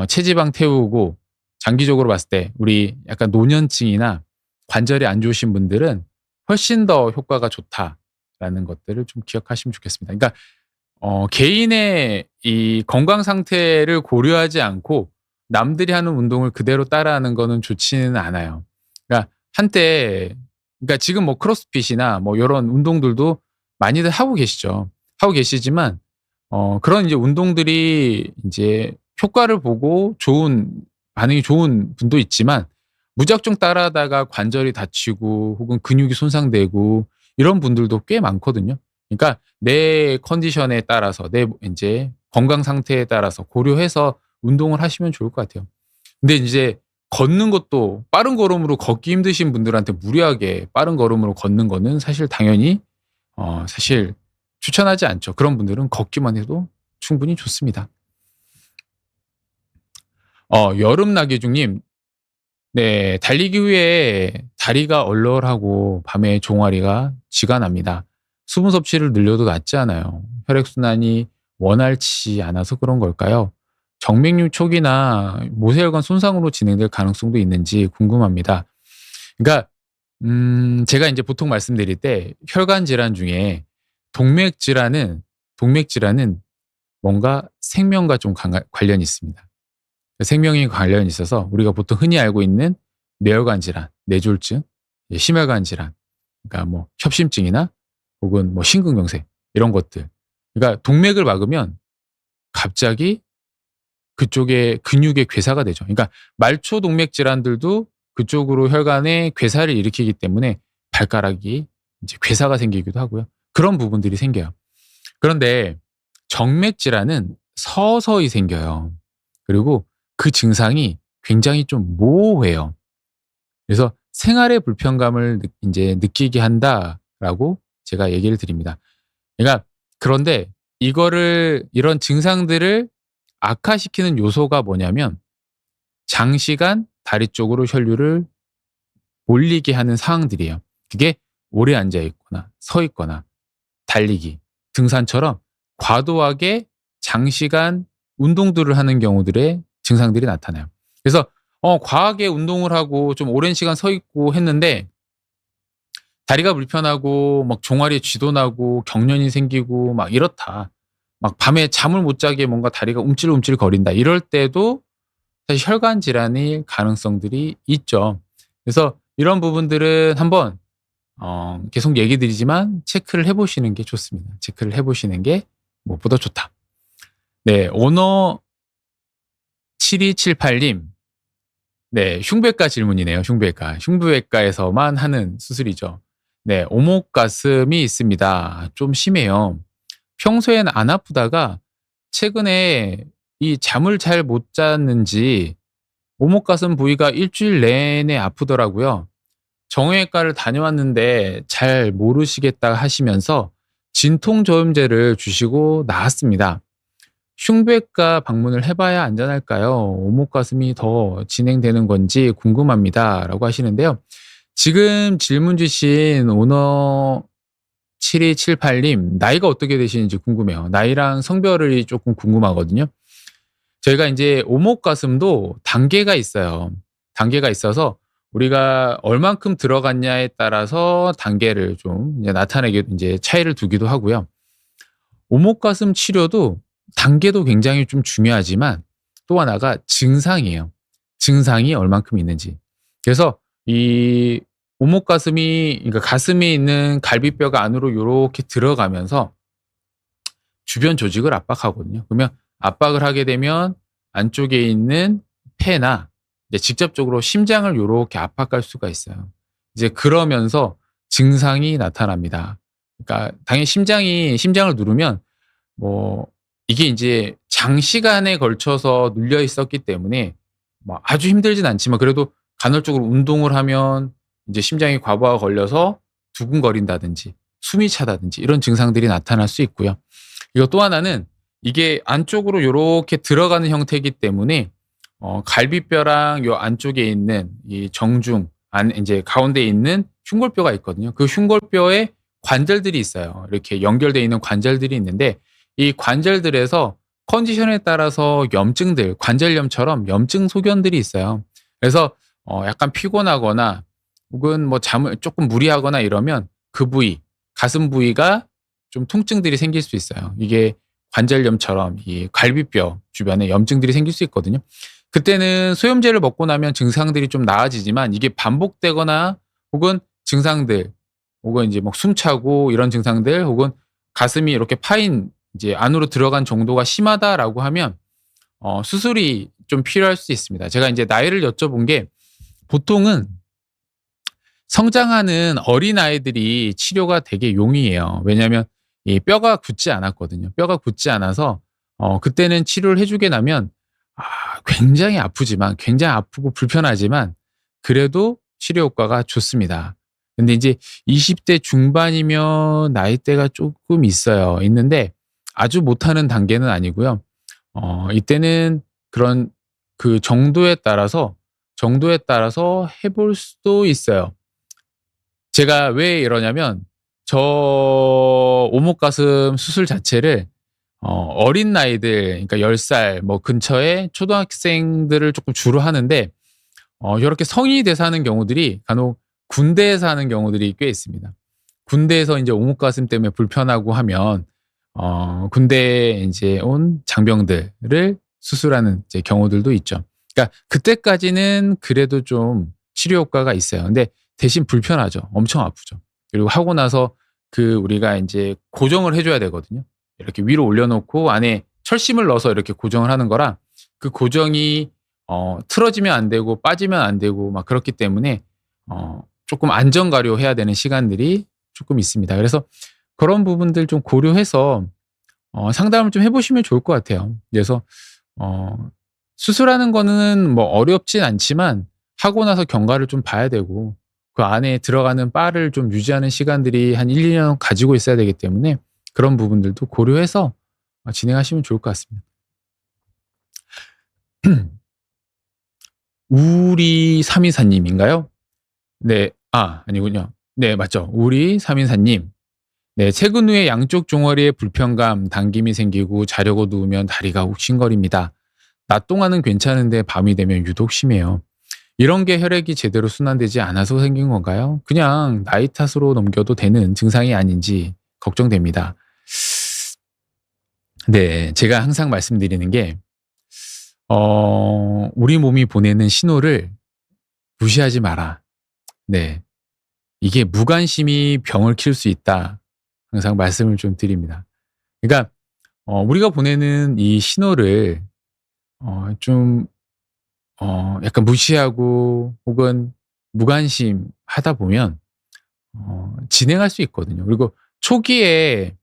체지방 태우고 장기적으로 봤을 때 우리 약간 노년층이나 관절이 안 좋으신 분들은 훨씬 더 효과가 좋다라는 것들을 좀 기억하시면 좋겠습니다. 그러니까 개인의 이 건강 상태를 고려하지 않고 남들이 하는 운동을 그대로 따라하는 거는 좋지는 않아요. 그러니까 한때 그러니까 지금 뭐 크로스핏이나 뭐 요런 운동들도 많이들 하고 계시죠. 하고 계시지만 그런 이제 운동들이 인제 효과를 보고 반응이 좋은 분도 있지만 무작정 따라하다가 관절이 다치고 혹은 근육이 손상되고 이런 분들도 꽤 많거든요. 그러니까 내 컨디션에 따라서 내 인제 건강 상태에 따라서 고려해서 운동을 하시면 좋을 것 같아요. 근데 인제 걷는 것도 빠른 걸음으로 걷기 힘드신 분들한테 무리하게 빠른 걸음으로 걷는 거는 사실 당연히 사실 추천하지 않죠. 그런 분들은 걷기만 해도 충분히 좋습니다. 여름 나기중 님. 네. 달리기 후에 다리가 얼얼하고 밤에 종아리가 쥐가 납니다. 수분 섭취를 늘려도 낫지 않아요. 혈액순환이 원활치 않아서 그런 걸까요? 정맥류 촉이나 모세혈관 손상으로 진행될 가능성도 있는지 궁금합니다. 그러니까 제가 인제 보통 말씀드릴 때 혈관 질환 중에 동맥 질환은 뭔가 생명과 좀 관련이 있습니다. 생명이 관련이 있어서 우리가 보통 흔히 알고 있는 뇌혈관 질환, 뇌졸중, 심혈관 질환, 그러니까 뭐 협심증이나 혹은 뭐 심근경색 이런 것들. 그러니까 동맥을 막으면 갑자기 그쪽에 근육의 괴사가 되죠. 그러니까 말초 동맥 질환들도 그쪽으로 혈관에 괴사를 일으키기 때문에 발가락이 이제 괴사가 생기기도 하고요. 그런 부분들이 생겨요. 그런데 정맥 질환은 서서히 생겨요. 그리고 그 증상이 굉장히 좀 모호해요. 그래서 "생활의 불편감을 인제 느끼게 한다."라고 제가 얘기를 드립니다. 그러니까 그런데 이런 증상들을 악화시키는 요소가 뭐냐면 장시간 다리 쪽으로 혈류를 몰리게 하는 상황들이에요. 그게 오래 앉아 있거나 서 있거나 달리기, 등산처럼 과도하게 장시간 운동들을 하는 경우들의 증상들이 나타나요. 그래서 과하게 운동을 하고 좀 오랜 시간 서 있고 했는데 다리가 불편하고 막 종아리에 쥐도 나고 경련이 생기고 막 이렇다. 막 밤에 잠을 못 자게 뭔가 다리가 움찔움찔 거린다. 이럴 때도 사실 혈관 질환일 가능성들이 있죠. 그래서 이런 부분들은 한번 계속 얘기 드리지만 체크를 해 보시는 게 좋습니다. 체크를 해 보시는 게 무엇보다 좋다. 네. 오너 7278 님. 네. 흉부외과 질문이네요, 흉부외과. 흉부외과에서만 하는 수술이죠. 네. 오목가슴이 있습니다. 좀 심해요. 평소엔 안 아프다가 최근에 이 잠을 잘 못 잤는지 오목가슴 부위가 일 주일 내내 아프더라고요. 정형외과를 다녀왔는데 잘 모르시겠다 하시면서 진통저염제를 주시고 나았습니다. 흉부외과 방문을 해 봐야 안전할까요? 오목가슴이 더 진행되는 건지 궁금합니다.'라고 하시는데요. 지금 질문 주신 오너 7278 님 나이가 어떻게 되시는지 궁금해요. 나이랑 성별이 쪼끔 궁금하거든요. 저희가 인제 오목가슴도 단계가 있어요. 단계가 있어서 우리가 얼만큼 들어갔냐에 따라서 단계를 좀 이제 나타내게 인제 차이를 두기도 하고요. 오목가슴 치료도 단계도 굉장히 좀 중요하지만 또 하나가 증상이에요. 증상이 얼만큼 있는지. 그래서 이 오목가슴이 그러니까 가슴에 있는 갈비뼈가 안으로 요렇게 들어가면서 주변 조직을 압박하거든요. 그러면 압박을 하게 되면 안쪽에 있는 폐나 이제 직접적으로 심장을 요렇게 압박할 수가 있어요. 이제 그러면서 증상이 나타납니다. 그러니까 당연히 심장을 누르면 뭐 이게 인제 장시간에 걸쳐서 눌려 있었기 때문에 뭐 아주 힘들진 않지만 그래도 간헐적으로 운동을 하면 인제 심장이 과부하가 걸려서 두근거린다든지 숨이 차다든지 이런 증상들이 나타날 수 있고요. 이거 또 하나는 이게 안쪽으로 요렇게 들어가는 형태이기 때문에 갈비뼈랑 요 안쪽에 있는 이 정중 안 인제 가운데에 있는 흉골뼈가 있거든요. 그 흉골뼈에 관절들이 있어요. 이렇게 연결되어 있는 관절들이 있는데 이 관절들에서 컨디션에 따라서 염증들, 관절염처럼 염증 소견들이 있어요. 그래서 약간 피곤하거나 혹은 뭐 잠을 쪼끔 무리하거나 이러면 그 부위, 가슴 부위가 좀 통증들이 생길 수 있어요. 이게 관절염처럼 이 갈비뼈 주변에 염증들이 생길 수 있거든요. 그때는 소염제를 먹고 나면 증상들이 좀 나아지지만 이게 반복되거나 혹은 증상들 혹은 인제 막 숨차고 이런 증상들 혹은 가슴이 이렇게 파인 이제 안으로 들어간 정도가 심하다라고 하면 수술이 좀 필요할 수 있습니다. 제가 인제 나이를 여쭤본 게 보통은 성장하는 어린아이들이 치료가 되게 용이해요. 왜냐하면 이 뼈가 굳지 않았거든요. 뼈가 굳지 않아서 그때는 치료를 해 주게 나면 굉장히 아프지만 굉장히 아프고 불편하지만 그래도 치료 효과가 좋습니다. 근데 인제 20대 중반이면 나이대가 쪼끔 있어요. 있는데 아주 못하는 단계는 아니고요. 이때는 그런 그 정도에 따라서 해볼 수도 있어요. 제가 왜 이러냐면 저 오목가슴 수술 자체를 어린 나이들, 그러니까 10살 뭐 근처에 초등학생들을 조금 주로 하는데, 요렇게 성인이 돼서 하는 경우들이 간혹 군대에서 하는 경우들이 꽤 있습니다. 군대에서 인제 오목가슴 때문에 불편하고 하면 군대에 인제 온 장병들을 수술하는 이제 경우들도 있죠. 그러니까 그때까지는 그래도 좀 치료 효과가 있어요. 근데 대신 불편하죠. 엄청 아프죠. 그리고 하고 나서 우리가 인제 고정을 해 줘야 되거든요. 이렇게 위로 올려 놓고 안에 철심을 넣어서 이렇게 고정을 하는 거라, 그 고정이 틀어지면 안 되고 빠지면 안 되고 막 그렇기 때문에 쪼끔 안전 가료해야 되는 시간들이 쪼끔 있습니다. 그래서 그런 부분들 좀 고려해서 상담을 좀 해 보시면 좋을 것 같아요. 그래서 어 수술하는 거는 뭐 어렵진 않지만 하고 나서 경과를 좀 봐야 되고, 그 안에 들어가는 바를 좀 유지하는 시간들이 한 1-2년 가지고 있어야 되기 때문에 그런 부분들도 고려해서 진행하시면 좋을 것 같습니다. 우리 324 님인가요? 네. 아니군요. 네, 맞죠. 우리 324 님. 네. "퇴근 후에 양쪽 종아리에 불편감, 당김이 생기고 자려고 누우면 다리가 욱신거립니다. 낮 동안은 괜찮은데 밤이 되면 유독 심해요. 이런 게 혈액이 제대로 순환되지 않아서 생긴 건가요? 그냥 나이 탓으로 넘겨도 되는 증상이 아닌지 걱정됩니다." 네. 제가 항상 말씀드리는 게 우리 몸이 보내는 신호를 무시하지 마라. 네. 이게 "무관심이 병을 키울 수 있다." 항상 말씀을 좀 드립니다. 그러니까 우리가 보내는 이 신호를 좀 약간 무시하고 혹은 무관심하다 보면 진행할 수 있거든요. 그리고 초기에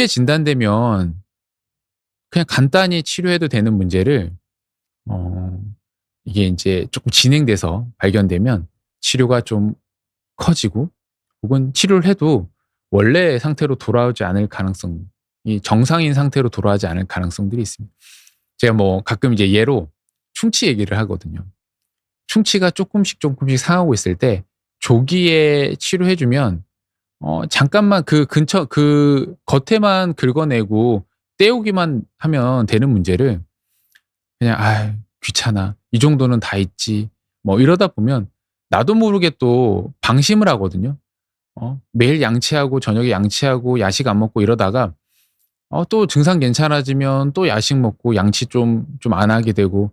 진단되면 그냥 간단히 치료해도 되는 문제를, 어 이게 인제 쪼끔 진행돼서 발견되면 치료가 좀 커지고, 혹은 치료를 해도 원래 상태로 돌아오지 않을 가능성이, 정상인 상태로 돌아가지 않을 가능성들이 있습니다. 제가 뭐 가끔 이제 예로 충치 얘기를 하거든요. 충치가 쪼끔씩 상하고 있을 때 조기에 치료해 주면 잠깐만 그 근처 그 겉에만 긁어내고 떼우기만 하면 되는 문제를 그냥 '아이 귀찮아. 이 정도는 다 있지.' 뭐 이러다 보면 나도 모르게 또 방심을 하거든요. 매일 양치하고 저녁에 양치하고 야식 안 먹고 이러다가 또 증상 괜찮아지면 또 야식 먹고 양치 좀 안 하게 되고,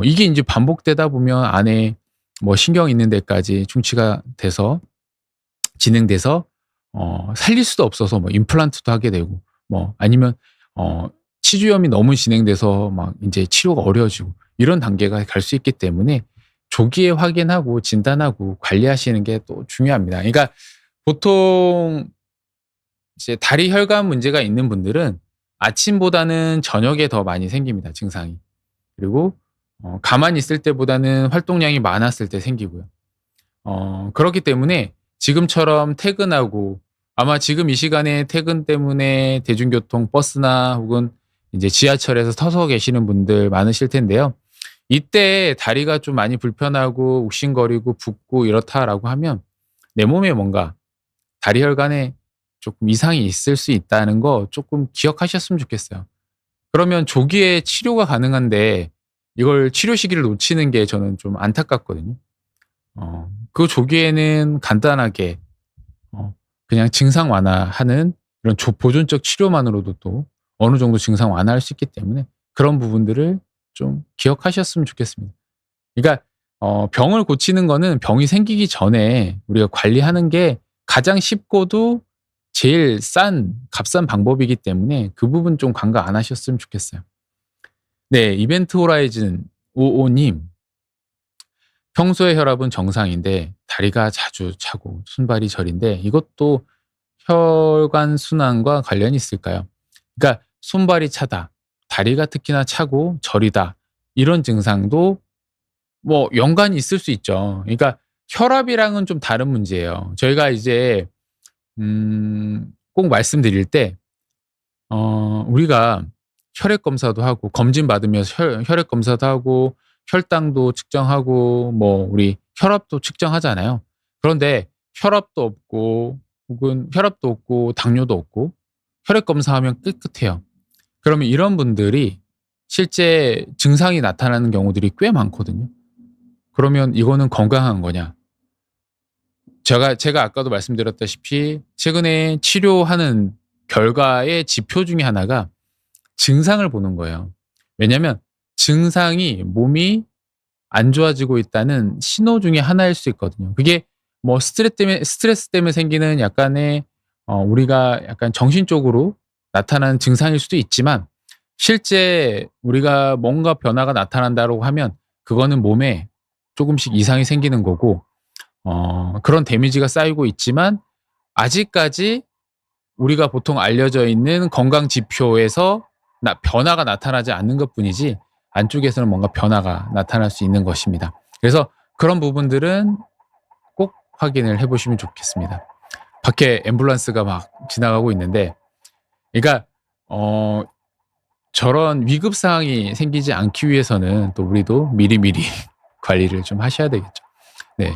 이게 인제 반복되다 보면 안에 뭐 신경 있는 데까지 충치가 돼서 진행돼서 살릴 수도 없어서 뭐 임플란트도 하게 되고, 뭐 아니면 치주염이 너무 진행돼서 막 인제 치료가 어려워지고 이런 단계가 갈 수 있기 때문에 조기에 확인하고 진단하고 관리하시는 게 또 중요합니다. 그러니까 보통 이제 다리 혈관 문제가 있는 분들은 아침보다는 저녁에 더 많이 생깁니다, 증상이. 그리고 가만히 있을 때보다는 활동량이 많았을 때 생기고요. 그렇기 때문에 지금처럼 퇴근하고, 아마 지금 이 시간에 퇴근 때문에 대중교통 버스나 혹은 이제 지하철에서 서서 계시는 분들 많으실 텐데요. 이때 다리가 좀 많이 불편하고 욱신거리고 붓고 이렇다라고 하면 내 몸에 뭔가 다리 혈관에 조금 이상이 있을 수 있다는 거 조금 기억하셨으면 좋겠어요. 그러면 조기에 치료가 가능한데 이걸 치료 시기를 놓치는 게 저는 좀 안타깝거든요. 그 조기에는 간단하게 그냥 증상 완화하는 이런 보존적 치료만으로도 또 어느 정도 증상 완화할 수 있기 때문에 그런 부분들을 좀 기억하셨으면 좋겠습니다. 그러니까 병을 고치는 거는 병이 생기기 전에 우리가 관리하는 게 가장 쉽고도 제일 값싼 방법이기 때문에 그 부분 좀 간과 안 하셨으면 좋겠어요. 네. 이벤트 호라이즌 55 님. "평소에 혈압은 정상인데 다리가 자주 차고 손발이 저린데 이것도 혈관 순환과 관련이 있을까요?" 그러니까 손발이 차다, 다리가 특히나 차고 저리다, 이런 증상도 뭐 연관이 있을 수 있죠. 그러니까 혈압이랑은 좀 다른 문제예요. 저희가 이제 꼭 말씀드릴 때 우리가 혈액 검사도 하고 검진 받으면서 혈액 검사도 하고 혈당도 측정하고 뭐 우리 혈압도 측정하잖아요. 그런데 혈압도 없고 혹은 혈압도 없고 당뇨도 없고 혈액 검사하면 깨끗해요. 그러면 이런 분들이 실제 증상이 나타나는 경우들이 꽤 많거든요. 그러면 이거는 건강한 거냐? 제가 아까도 말씀드렸다시피 최근에 치료하는 결과의 지표 중에 하나가 증상을 보는 거예요. 왜냐하면 증상이 몸이 안 좋아지고 있다는 신호 중에 하나일 수 있거든요. 그게 뭐 스트레스 때문에 생기는 약간의 우리가 약간 정신적으로 나타나는 증상일 수도 있지만 실제 우리가 뭔가 변화가 나타난다고 하면 그거는 몸에 조금씩 이상이 생기는 거고 그런 데미지가 쌓이고 있지만 아직까지 우리가 보통 알려져 있는 건강 지표에서 변화가 나타나지 않는 것뿐이지 안쪽에서는 뭔가 변화가 나타날 수 있는 것입니다. 그래서 그런 부분들은 꼭 확인을 해 보시면 좋겠습니다. 밖에 앰뷸런스가 막 지나가고 있는데 그러니까 저런 위급 상황이 생기지 않기 위해서는 또 우리도 미리미리 관리를 좀 하셔야 되겠죠. 네.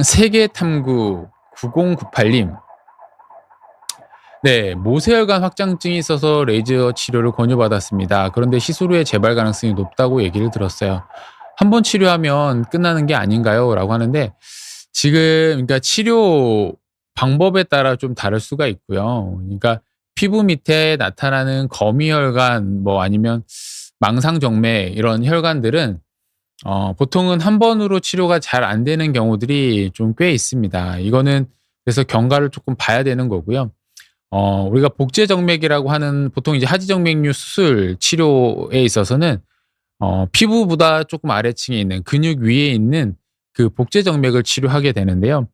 세계탐구 9098님. 네. 모세혈관 확장증이 있어서 레이저 치료를 권유받았습니다. 그런데 시술 후에 재발 가능성이 높다고 얘기를 들었어요. 한 번 치료하면 끝나는 게 아닌가요? 라고 하는데 지금 그러니까 치료 방법에 따라 좀 다를 수가 있고요. 그러니까 피부 밑에 나타나는 거미혈관 뭐 아니면 망상정맥 이런 혈관들은 보통은 한 번으로 치료가 잘 안 되는 경우들이 좀 꽤 있습니다. 이거는 그래서 경과를 조금 봐야 되는 거고요. 우리가 복제정맥이라고 하는 보통 이제 하지정맥류 수술 치료에 있어서는 피부보다 조금 아래층에 있는 근육 위에 있는 그 복제정맥을 치료하게 되는데요.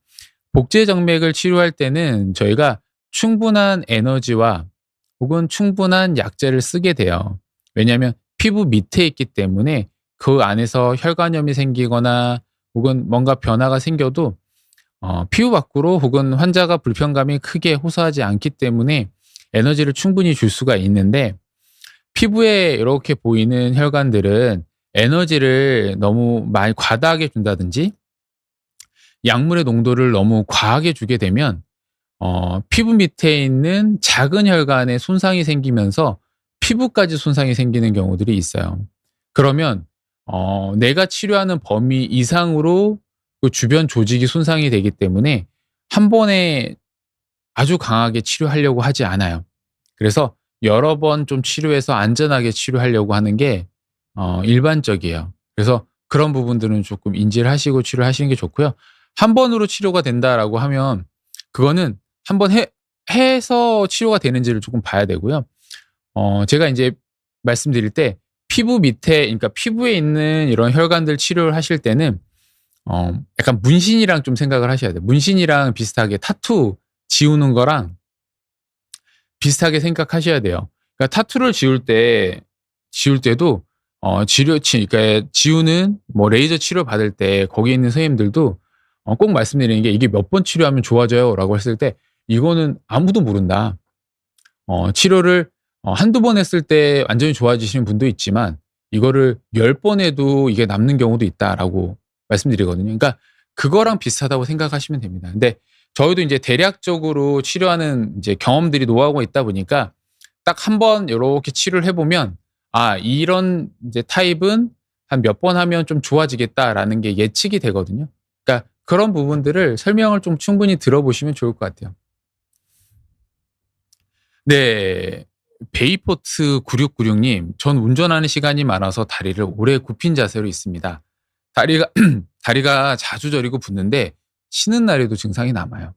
복제정맥을 치료할 때는 저희가 충분한 에너지와 혹은 충분한 약재를 쓰게 돼요. 왜냐하면 피부 밑에 있기 때문에 그 안에서 혈관염이 생기거나 혹은 뭔가 변화가 생겨도 피부 밖으로 혹은 환자가 불편감이 크게 호소하지 않기 때문에 에너지를 충분히 줄 수가 있는데 피부에 이렇게 보이는 혈관들은 에너지를 너무 많이 과다하게 준다든지 약물의 농도를 너무 과하게 주게 되면 피부 밑에 있는 작은 혈관에 손상이 생기면서 피부까지 손상이 생기는 경우들이 있어요. 그러면 내가 치료하는 범위 이상으로 그 주변 조직이 손상이 되기 때문에 한 번에 아주 강하게 치료하려고 하지 않아요. 그래서 여러 번 좀 치료해서 안전하게 치료하려고 하는 게 일반적이에요. 그래서 그런 부분들은 조금 인지를 하시고 치료를 하시는 게 좋고요. 한 번으로 치료가 된다라고 하면 그거는 한 번 해서 치료가 되는지를 조금 봐야 되고요. 제가 인제 말씀드릴 때 피부 밑에 그러니까 피부에 있는 이런 혈관들 치료를 하실 때는 약간 문신이랑 좀 생각을 하셔야 돼요. 문신이랑 비슷하게 타투 지우는 거랑 비슷하게 생각하셔야 돼요. 그러니까 타투를 지울 때도 그러니까 지우는 뭐 레이저 치료 받을 때 거기 있는 선생님들도 꼭 말씀드리는 게 "이게 몇 번 치료하면 좋아져요?"라고 했을 때 이거는 아무도 모른다. 치료를 한두 번 했을 때 완전히 좋아지시는 분도 있지만 이거를 10번 해도 이게 남는 경우도 있다라고 말씀드리거든요. 그러니까 그거랑 비슷하다고 생각하시면 됩니다. 근데 저희도 인제 대략적으로 치료하는 이제 경험들이 노하우가 있다 보니까 딱 한 번 요렇게 치료를 해 보면 '아 이런 이제 타입은 한 몇 번 하면 좀 좋아지겠다.'라는 게 예측이 되거든요. 그러니까 그런 부분들을 설명을 좀 충분히 들어보시면 좋을 것 같아요. 네. 베이포트 9696님. "전 운전하는 시간이 많아서 다리를 오래 굽힌 자세로 있습니다. 다리가 다리가 자주 저리고 붓는데 쉬는 날에도 증상이 남아요.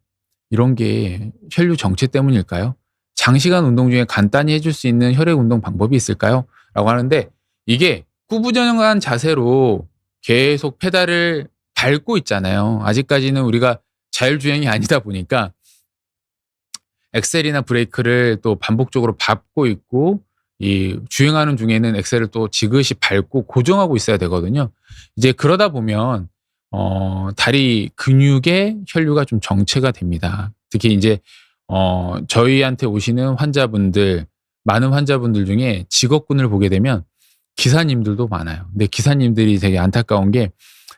이런 게 혈류 정체 때문일까요? 장시간 운동 중에 간단히 해줄 수 있는 혈액 운동 방법이 있을까요?" 라고 하는데 이게 구부정한 자세로 계속 페달을 밟고 있잖아요. 아직까지는 우리가 자율주행이 아니다 보니까 엑셀이나 브레이크를 또 반복적으로 밟고 있고 이 주행하는 중에는 엑셀을 또 지그시 밟고 고정하고 있어야 되거든요. 이제 그러다 보면 다리 근육의 혈류가 좀 정체가 됩니다. 특히 인제 저희한테 오시는 환자분들 많은 환자분들 중에 직업군을 보게 되면 기사님들도 많아요. 근데 기사님들이 되게 안타까운 게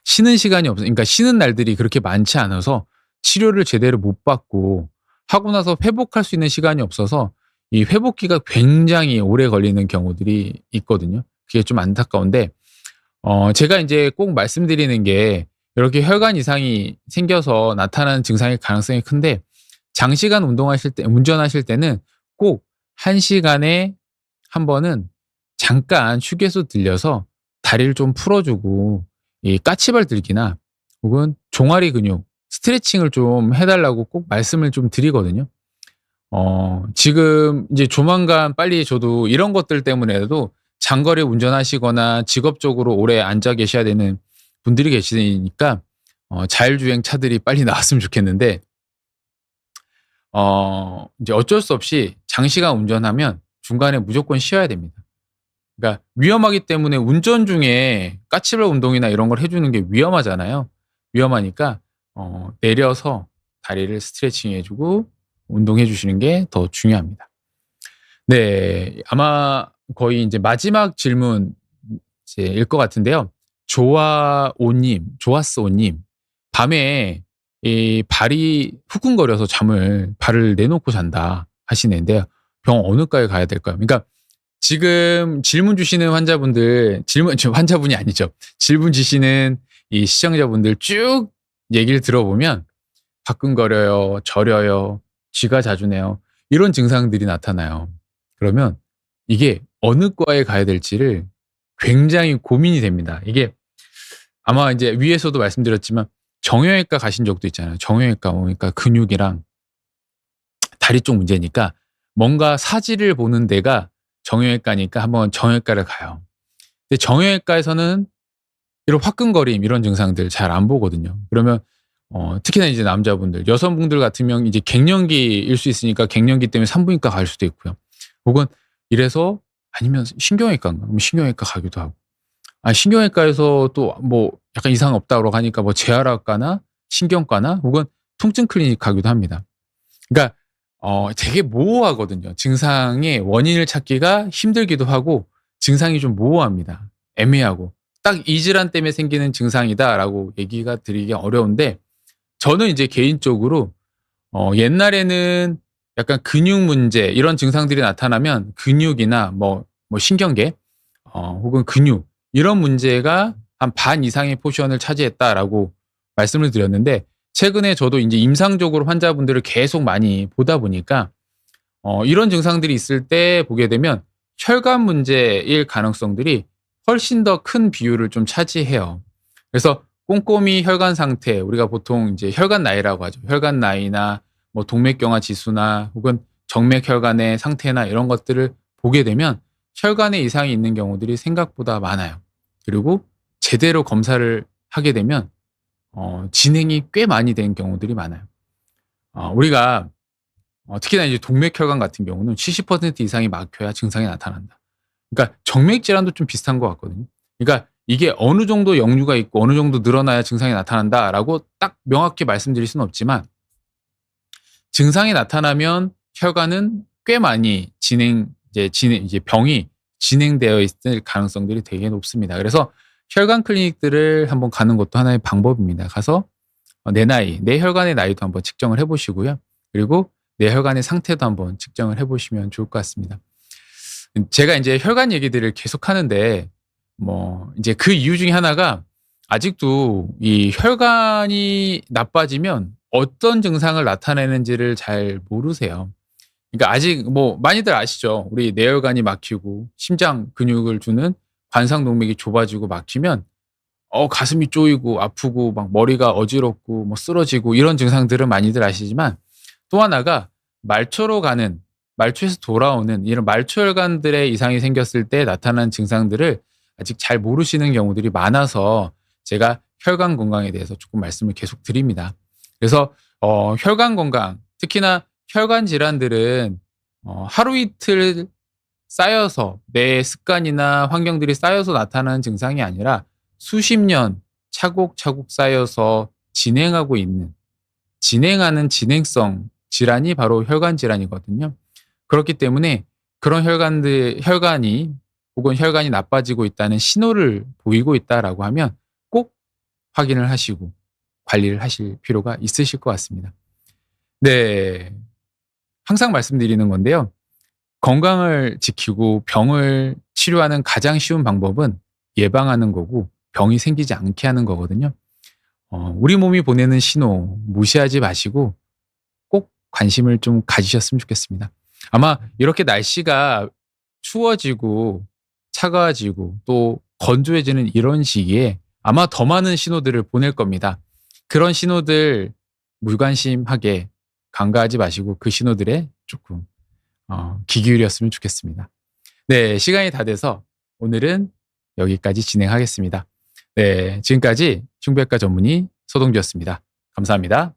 쉬는 시간이 그러니까 쉬는 날들이 그렇게 많지 않아서 치료를 제대로 못 받고 하고 나서 회복할 수 있는 시간이 없어서 이 회복기가 굉장히 오래 걸리는 경우들이 있거든요. 그게 좀 안타까운데 제가 인제 꼭 말씀드리는 게 이렇게 혈관 이상이 생겨서 나타나는 증상일 가능성이 큰데 장시간 운전하실 때는 꼭 1 시간에 한 번은 잠깐 휴게소 들려서 다리를 좀 풀어 주고 이 까치발 들기나 혹은 종아리 근육 스트레칭을 좀 해 달라고 꼭 말씀을 좀 드리거든요. 지금 이제 조만간 빨리 저도 이런 것들 때문에라도 장거리 운전하시거나 직업적으로 오래 앉아 계셔야 되는 분들이 계시니까 자율주행 차들이 빨리 나왔으면 좋겠는데 이제 어쩔 수 없이 장시간 운전하면 중간에 무조건 쉬어야 됩니다. 그러니까 위험하기 때문에 운전 중에 까치발 운동이나 이런 걸 해 주는 게 위험하잖아요. 위험하니까 내려서 다리를 스트레칭 해 주고 운동해 주시는 게 더 중요합니다. 네. 아마 거의 인제 마지막 질문 이제일 것 같은데요. 조아스 오 님. 밤에 이 발이 후끈거려서 발을 내놓고 잔다 하시는데요. 병원 어느 과에 가야 될까요? 그러니까 지금 질문 주시는 환자분이 아니죠. 질문 주시는 이 시청자분들 쭉 얘기를 들어보면 화끈거려요, 저려요, 쥐가 자주 내요. 이런 증상들이 나타나요. 그러면 이게 어느 과에 가야 될지를 굉장히 고민이 됩니다. 이게 아마 인제 위에서도 말씀드렸지만 정형외과 가신 적도 있잖아요. 정형외과 그러니까 근육이랑 다리 쪽 문제니까 뭔가 사지를 보는 데가 정형외과니까 한번 정형외과를 가요. 근데 정형외과에서는 이런 화끈거림 이런 증상들 잘 안 보거든요. 그러면 특히나 이제 남자분들, 여성분들 같으면 이제 갱년기일 수 있으니까 갱년기 때문에 산부인과 갈 수도 있고요. 혹은 이래서 아니면 신경외과인가? 그럼 신경외과 가기도 하고. 신경외과에서 또 뭐 약간 이상 없다고 하니까 뭐 재활학과나 신경과나 혹은 통증 클리닉 가기도 합니다. 그러니까 되게 모호하거든요. 증상의 원인을 찾기가 힘들기도 하고 증상이 좀 모호합니다. 애매하고. 딱 이 질환 때문에 생기는 증상이다라고 얘기가 드리기 어려운데 저는 이제 개인적으로 옛날에는 약간 근육 문제 이런 증상들이 나타나면 근육이나 뭐 신경계 혹은 근육 이런 문제가 한 반 이상의 포션을 차지했다라고 말씀을 드렸는데 최근에 저도 인제 임상적으로 환자분들을 계속 많이 보다 보니까 이런 증상들이 있을 때 보게 되면 혈관 문제일 가능성들이 훨씬 더 큰 비율을 좀 차지해요. 그래서 꼼꼼히 혈관 상태 우리가 보통 이제 혈관 나이라고 하죠. 혈관 나이나 뭐 동맥경화 지수나 혹은 정맥 혈관의 상태나 이런 것들을 보게 되면 혈관에 이상이 있는 경우들이 생각보다 많아요. 그리고 제대로 검사를 하게 되면 진행이 꽤 많이 된 경우들이 많아요. 우리가 특히나 이제 동맥혈관 같은 경우는 70% 이상이 막혀야 증상이 나타난다. 그러니까 정맥 질환도 좀 비슷한 것 같거든요. 그러니까 이게 어느 정도 역류가 있고 어느 정도 늘어나야 증상이 나타난다라고 딱 명확히 말씀드릴 수는 없지만 증상이 나타나면 혈관은 꽤 많이 이제 병이 진행되어 있을 가능성들이 되게 높습니다. 그래서 혈관 클리닉들을 한번 가는 것도 하나의 방법입니다. 가서 내 나이, 내 혈관의 나이도 한번 측정을 해 보시고요. 그리고 내 혈관의 상태도 한번 측정을 해 보시면 좋을 것 같습니다. 제가 인제 혈관 얘기들을 계속 하는데 뭐 인제 그 이유 중에 하나가 아직도 이 혈관이 나빠지면 어떤 증상을 나타내는지를 잘 모르세요. 그러니까 아직 뭐 많이들 아시죠. 우리 뇌혈관이 막히고 심장 근육을 주는 관상동맥이 좁아지고 막히면 가슴이 쪼이고 아프고 막 머리가 어지럽고 뭐 쓰러지고 이런 증상들은 많이들 아시지만 또 하나가 말초에서 돌아오는 이런 말초혈관들의 이상이 생겼을 때 나타나는 증상들을 아직 잘 모르시는 경우들이 많아서 제가 혈관 건강에 대해서 조금 말씀을 계속 드립니다. 그래서 혈관 건강, 특히나 혈관 질환들은 하루 이틀 쌓여서 내 습관이나 환경들이 쌓여서 나타나는 증상이 아니라 수십 년 차곡차곡 쌓여서 진행하는 진행성 질환이 바로 혈관 질환이거든요. 그렇기 때문에 그런 혈관이 혹은 혈관이 나빠지고 있다는 신호를 보이고 있다라고 하면 꼭 확인을 하시고 관리를 하실 필요가 있으실 것 같습니다. 네. 항상 말씀드리는 건데요. 건강을 지키고 병을 치료하는 가장 쉬운 방법은 예방하는 거고 병이 생기지 않게 하는 거거든요. 우리 몸이 보내는 신호 무시하지 마시고 꼭 관심을 좀 가지셨으면 좋겠습니다. 아마 이렇게 날씨가 추워지고 차가워지고 또 건조해지는 이런 시기에 아마 더 많은 신호들을 보낼 겁니다. 그런 신호들 무관심하게 간과하지 마시고 그 신호들에 조금 귀 기울였으면 좋겠습니다. 네, 시간이 다 돼서 오늘은 여기까지 진행하겠습니다. 네, 지금까지 흉부외과 전문의 소동주였습니다. 감사합니다.